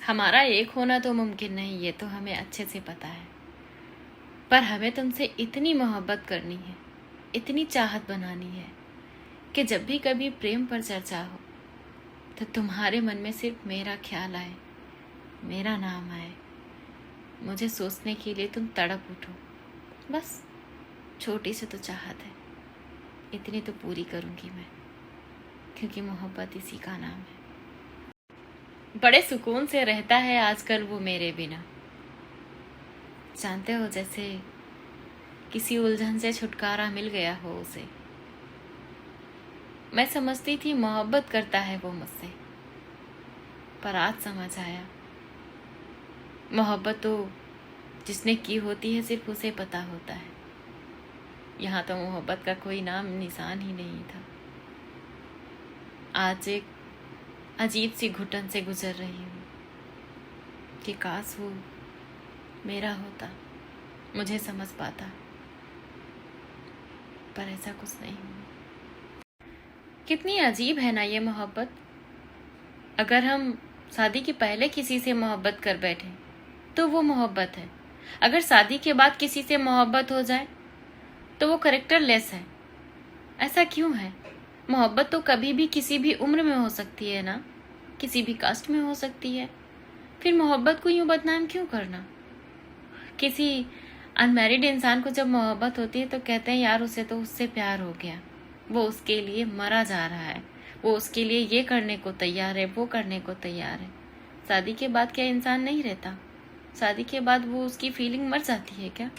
हमारा एक होना तो मुमकिन नहीं, ये तो हमें अच्छे से पता है। पर हमें तुमसे इतनी मोहब्बत करनी है, इतनी चाहत बनानी है कि जब भी कभी प्रेम पर चर्चा हो तो तुम्हारे मन में सिर्फ मेरा ख्याल आए, मेरा नाम आए, मुझे सोचने के लिए तुम तड़प उठो। बस छोटी सी तो चाहत है, इतनी तो पूरी करूँगी मैं, क्योंकि मोहब्बत इसी का नाम है। बड़े सुकून से रहता है आजकल वो मेरे बिना, जानते हो, जैसे किसी उलझन से छुटकारा मिल गया हो उसे। मैं समझती थी मोहब्बत करता है वो मुझसे, पर आज समझ आया मोहब्बत तो जिसने की होती है सिर्फ उसे पता होता है। यहाँ तो मोहब्बत का कोई नाम निशान ही नहीं था। आज एक अजीब सी घुटन से गुजर रही हूँ कि काश वो मेरा होता, मुझे समझ पाता, पर ऐसा कुछ नहीं हुआ। कितनी अजीब है ना ये मोहब्बत। अगर हम शादी के पहले किसी से मोहब्बत कर बैठे तो वो मोहब्बत है, अगर शादी के बाद किसी से मोहब्बत हो जाए तो वो करेक्टर लेस है। ऐसा क्यों है? मोहब्बत तो कभी भी किसी भी उम्र में हो सकती है ना, किसी भी कास्ट में हो सकती है। फिर मोहब्बत को यूं बदनाम क्यों करना? किसी अनमैरिड इंसान को जब मोहब्बत होती है तो कहते हैं यार उसे तो उससे प्यार हो गया, वो उसके लिए मरा जा रहा है, वो उसके लिए ये करने को तैयार है, वो करने को तैयार है। शादी के बाद क्या इंसान नहीं रहता? शादी के बाद वो उसकी फीलिंग मर जाती है क्या?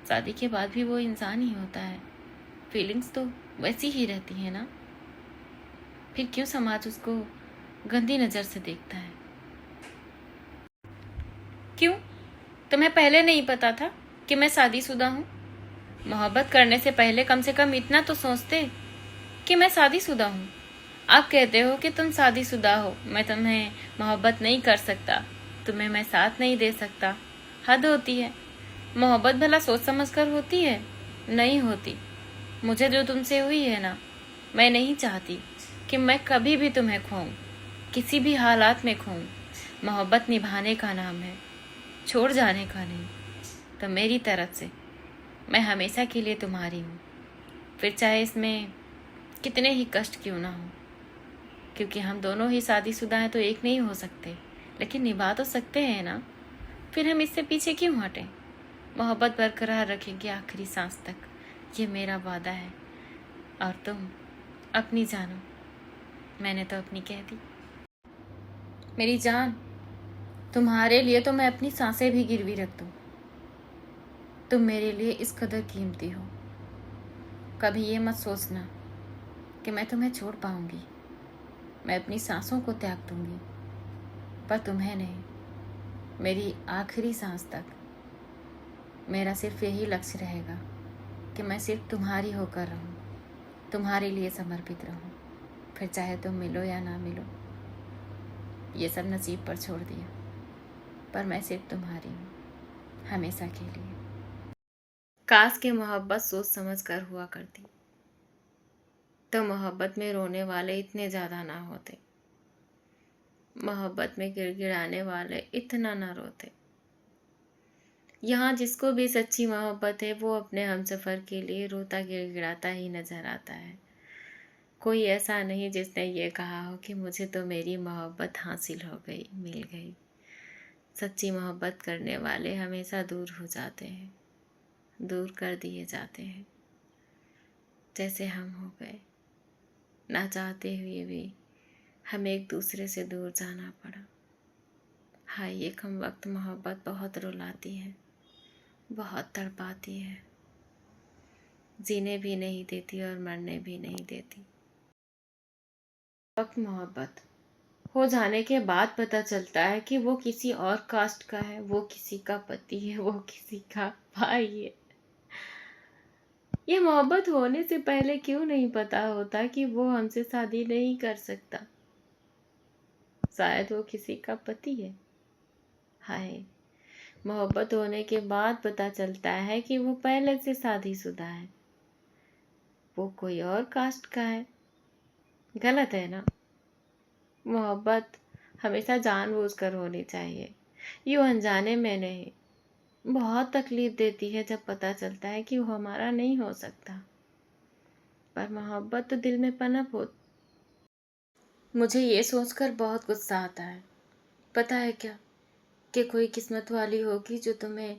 शादी के बाद भी वो इंसान ही होता है, फीलिंग्स तो वैसी ही रहती है ना। फिर क्यों समाज उसको गंदी नज़र से देखता है? क्यों? तुम्हें पहले नहीं पता था कि मैं शादीशुदा हूँ? मोहब्बत करने से पहले कम से कम इतना तो सोचते कि मैं शादीशुदा हूँ। आप कहते हो कि तुम शादीशुदा हो, मैं तुम्हें मोहब्बत नहीं कर सकता, तुम्हें मैं साथ नहीं दे सकता। हद होती है। मोहब्बत भला सोच समझ कर होती है? नहीं होती। मुझे जो तुमसे हुई है ना, मैं नहीं चाहती कि मैं कभी भी तुम्हें खोऊं, किसी भी हालात में खोऊं। मोहब्बत निभाने का नाम है, छोड़ जाने का नहीं। तो मेरी तरफ से मैं हमेशा के लिए तुम्हारी हूँ, फिर चाहे इसमें कितने ही कष्ट क्यों ना हो। क्योंकि हम दोनों ही शादीशुदा हैं तो एक नहीं हो सकते, लेकिन निभा तो सकते हैं ना। फिर हम इससे पीछे क्यों हटें? मोहब्बत बरकरार रखेंगे आखिरी सांस तक, ये मेरा वादा है। और तुम अपनी जानो, मैंने तो अपनी कह दी। मेरी जान, तुम्हारे लिए तो मैं अपनी सांसें भी गिरवी रख दूं। तुम मेरे लिए इस कदर कीमती हो। कभी ये मत सोचना कि मैं तुम्हें छोड़ पाऊंगी। मैं अपनी सांसों को त्याग दूंगी, पर तुम्हें नहीं। मेरी आखिरी सांस तक मेरा सिर्फ यही लक्ष्य रहेगा कि मैं सिर्फ तुम्हारी होकर रहूं, तुम्हारे लिए समर्पित रहूं। फिर चाहे तुम मिलो या ना मिलो, ये सब नसीब पर छोड़ दिया, पर मैं सिर्फ तुम्हारी हूँ, हमेशा के लिए। काश के मोहब्बत सोच समझ कर हुआ करती तो मोहब्बत में रोने वाले इतने ज़्यादा ना होते, मोहब्बत में गिड़गिड़ाने वाले इतना ना रोते। यहाँ जिसको भी सच्ची मोहब्बत है वो अपने हमसफ़र के लिए रोता गिड़गिड़ाता ही नज़र आता है। कोई ऐसा नहीं जिसने ये कहा हो कि मुझे तो मेरी मोहब्बत हासिल हो गई, मिल गई। सच्ची मोहब्बत करने वाले हमेशा दूर हो जाते हैं, दूर कर दिए जाते हैं, जैसे हम हो गए। ना चाहते हुए भी हमें एक दूसरे से दूर जाना पड़ा। हाँ, ये कम वक्त मोहब्बत बहुत रुलाती है, बहुत तड़पाती है, जीने भी नहीं देती और मरने भी नहीं देती। वक्त मोहब्बत हो जाने के बाद पता चलता है कि वो किसी और कास्ट का है, वो किसी का पति है, वो किसी का भाई है। ये मोहब्बत होने से पहले क्यों नहीं पता होता कि वो हमसे शादी नहीं कर सकता? शायद वो किसी का पति है। हाय, मोहब्बत होने के बाद पता चलता है कि वो पहले से शादीशुदा है, वो कोई और कास्ट का है। गलत है ना? मोहब्बत हमेशा जानबूझकर होनी चाहिए, यूं अनजाने में नहीं। बहुत तकलीफ देती है जब पता चलता है कि वो हमारा नहीं हो सकता, पर मोहब्बत तो दिल में पनप हो। मुझे ये सोचकर बहुत गुस्सा आता है, पता है क्या, कि कोई किस्मत वाली होगी जो तुम्हें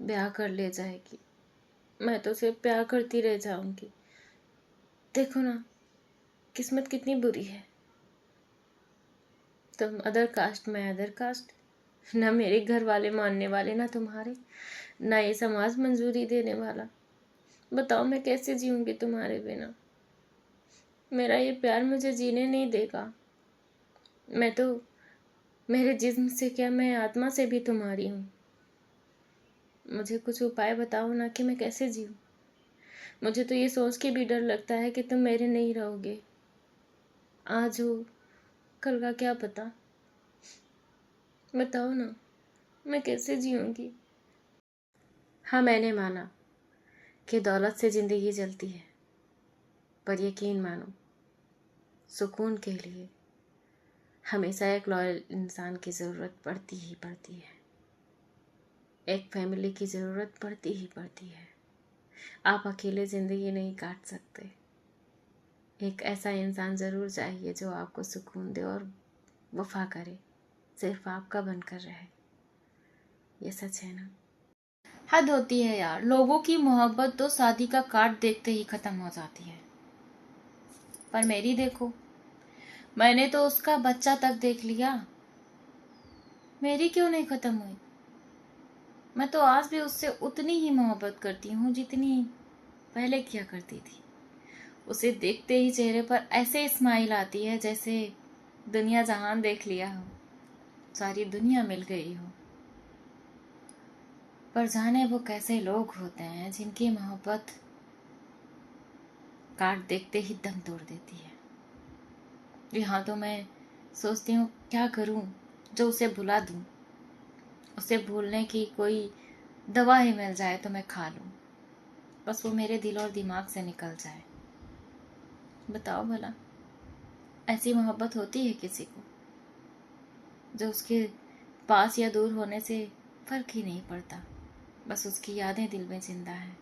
ब्याह कर ले जाएगी। मैं तो सिर्फ प्यार करती रह जाऊंगी। देखो ना, किस्मत कितनी बुरी है। तुम अदर कास्ट, मैं अदर कास्ट, ना मेरे घर वाले मानने वाले, ना तुम्हारे, ना ये समाज मंजूरी देने वाला। बताओ मैं कैसे जीऊंगी तुम्हारे बिना। मेरा ये प्यार मुझे जीने नहीं देगा। मैं तो, मेरे जिस्म से क्या, मैं आत्मा से भी तुम्हारी हूँ। मुझे कुछ उपाय बताओ ना कि मैं कैसे जीऊँ। मुझे तो ये सोच के भी डर लगता है कि तुम मेरे नहीं रहोगे। आज हो, कल का क्या पता। बताओ ना, मैं कैसे जीऊँगी। हाँ, मैंने माना कि दौलत से ज़िंदगी चलती है, पर यकीन मानो, सुकून के लिए हमेशा एक लॉयल इंसान की ज़रूरत पड़ती ही पड़ती है। एक फैमिली की ज़रूरत पड़ती ही पड़ती है। आप अकेले ज़िंदगी नहीं काट सकते। एक ऐसा इंसान ज़रूर चाहिए जो आपको सुकून दे और वफा करे, सिर्फ आपका बनकर रहे। ये सच है ना। हद होती है यार, लोगों की मोहब्बत तो शादी का कार्ड देखते ही खत्म हो जाती है, पर मेरी देखो, मैंने तो उसका बच्चा तक देख लिया। मेरी क्यों नहीं खत्म हुई। मैं तो आज भी उससे उतनी ही मोहब्बत करती हूँ जितनी पहले किया करती थी। उसे देखते ही चेहरे पर ऐसे स्माइल आती है जैसे दुनिया जहान देख लिया हो, सारी दुनिया मिल गई हो। पर जाने वो कैसे लोग होते हैं जिनकी मोहब्बत कार्ड देखते ही दम तोड़ देती है। यहाँ तो मैं सोचती हूँ क्या करूँ जो उसे भुला दूँ। उसे भूलने की कोई दवा ही मिल जाए तो मैं खा लूँ, बस वो मेरे दिल और दिमाग से निकल जाए। बताओ भला, ऐसी मोहब्बत होती है किसी को, जो उसके पास या दूर होने से फर्क ही नहीं पड़ता, बस उसकी यादें दिल में जिंदा हैं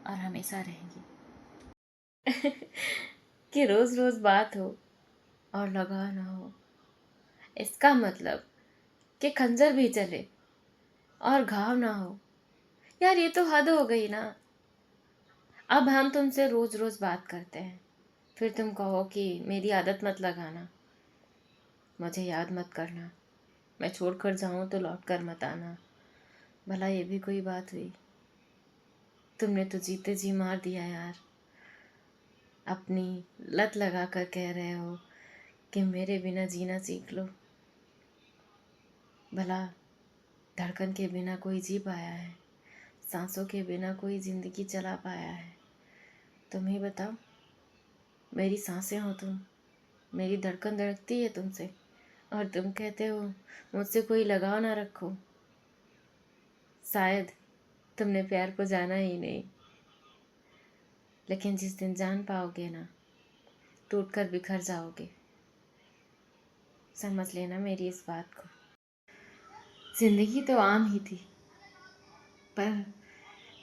और हमेशा रहेंगी। कि रोज रोज बात हो और लगाव ना हो, इसका मतलब कि खंजर भी चले और घाव ना हो। यार ये तो हद हो गई ना। अब हम तुमसे रोज रोज बात करते हैं, फिर तुम कहो कि मेरी आदत मत लगाना, मुझे याद मत करना, मैं छोड़कर जाऊं तो लौट कर मत आना। भला ये भी कोई बात हुई। तुमने तो जीते जी मार दिया यार। अपनी लत लगा कर कह रहे हो कि मेरे बिना जीना सीख लो। भला धड़कन के बिना कोई जी पाया है, सांसों के बिना कोई जिंदगी चला पाया है। तुम ही बताओ। मेरी सांसें हो तुम, मेरी धड़कन धड़कती है तुमसे, और तुम कहते हो मुझसे कोई लगाव ना रखो। शायद तुमने प्यार को जाना ही नहीं, लेकिन जिस दिन जान पाओगे ना, टूट कर बिखर जाओगे। समझ लेना मेरी इस बात को। जिंदगी तो आम ही थी, पर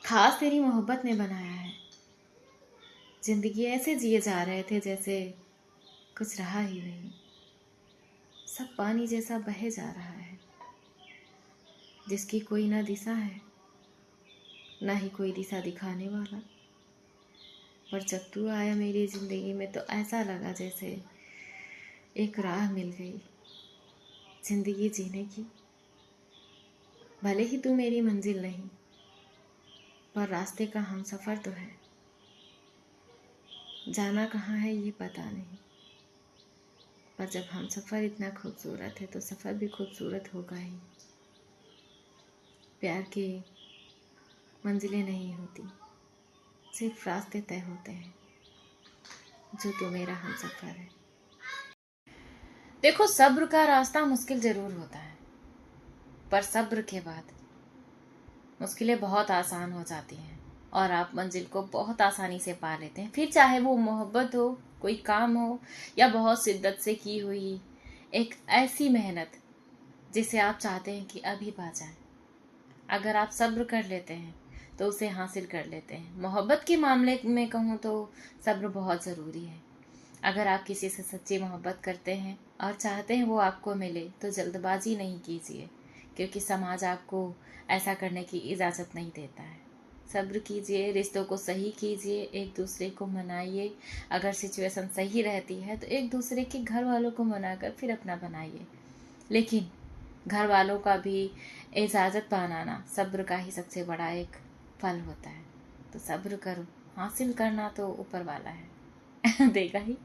खास तेरी मोहब्बत ने बनाया है। जिंदगी ऐसे जिए जा रहे थे जैसे कुछ रहा ही नहीं, सब पानी जैसा बहे जा रहा है, जिसकी कोई ना दिशा है, ना ही कोई दिशा दिखाने वाला। पर जब तू आया मेरी जिंदगी में तो ऐसा लगा जैसे एक राह मिल गई जिंदगी जीने की। भले ही तू मेरी मंजिल नहीं, पर रास्ते का हम सफ़र तो है। जाना कहाँ है ये पता नहीं, पर जब हम सफ़र इतना खूबसूरत है तो सफ़र भी खूबसूरत होगा ही। प्यार की मंजिलें नहीं होती, सिर्फ रास्ते तय होते हैं, जो तो मेरा हम सफ़र है। देखो, सब्र का रास्ता मुश्किल जरूर होता है, पर सब्र के बाद मुश्किलें बहुत आसान हो जाती हैं और आप मंजिल को बहुत आसानी से पा लेते हैं। फिर चाहे वो मोहब्बत हो, कोई काम हो, या बहुत शिद्दत से की हुई एक ऐसी मेहनत जिसे आप चाहते हैं कि अभी पा जाए। अगर आप सब्र कर लेते हैं तो उसे हासिल कर लेते हैं। मोहब्बत के मामले में कहूँ तो सब्र बहुत ज़रूरी है। अगर आप किसी से सच्ची मोहब्बत करते हैं और चाहते हैं वो आपको मिले तो जल्दबाजी नहीं कीजिए, क्योंकि समाज आपको ऐसा करने की इजाज़त नहीं देता है। सब्र कीजिए, रिश्तों को सही कीजिए, एक दूसरे को मनाइए। अगर सिचुएशन सही रहती है तो एक दूसरे के घर वालों को मनाकर फिर अपना बनाइए। लेकिन घर वालों का भी इजाज़त बनाना सब्र का ही सबसे बड़ा एक फल होता है। तो सब्र करो, हासिल करना तो ऊपर वाला है देगा ही।